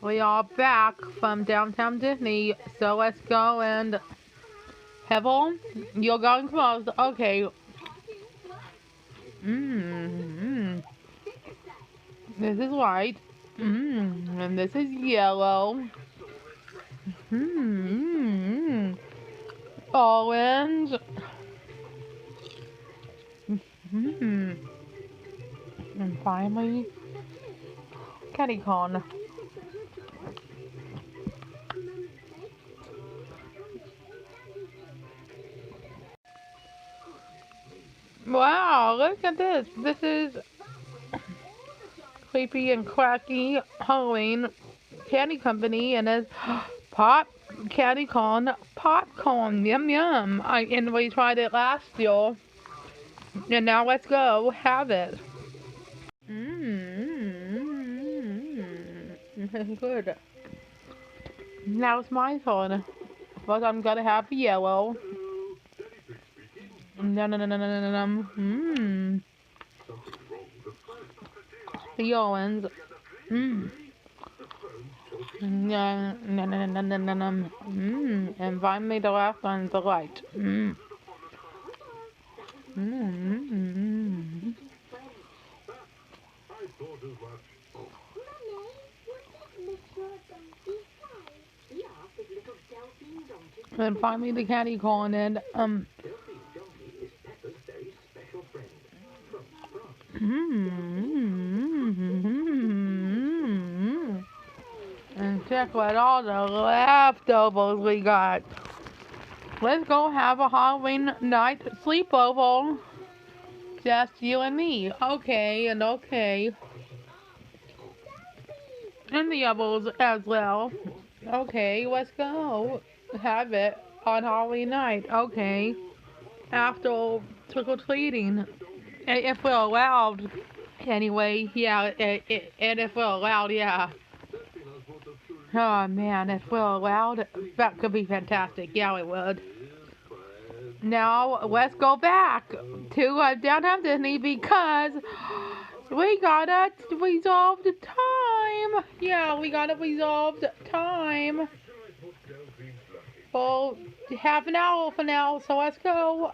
We are back from Downtown Disney, so let's go and Hevel, you're going first. Okay. Mmm. This is white. And this is yellow. Mmm. Orange. Mmm. And finally, candy corn. Wow, look at this. This is Creepy and Cracky Halloween Candy Company, and it's pop candy corn popcorn. Yum yum. And we tried it last year, and now let's go have it. Mmm. Good. Now it's my turn, but I'm gonna have yellow. No no no no no no no. Mmm. The orange. Mmm. No, no, no, no, no, no, no. And finally the last one's the light. Mm. And finally the candy corn and and check what all the leftovers we got. Let's go have a Halloween night sleepover. Just you and me. Okay, and okay. And the others as well. Okay, let's go. Have it on Halloween night. Okay. After trick-or-treating. If we're allowed. Anyway, yeah, and if we're allowed, yeah. Oh man, if we're allowed, that could be fantastic. Yeah, it would. Now, let's go back to Downtown Disney because we got a resolved time. Yeah, we got a resolved time for half an hour for now, so let's go.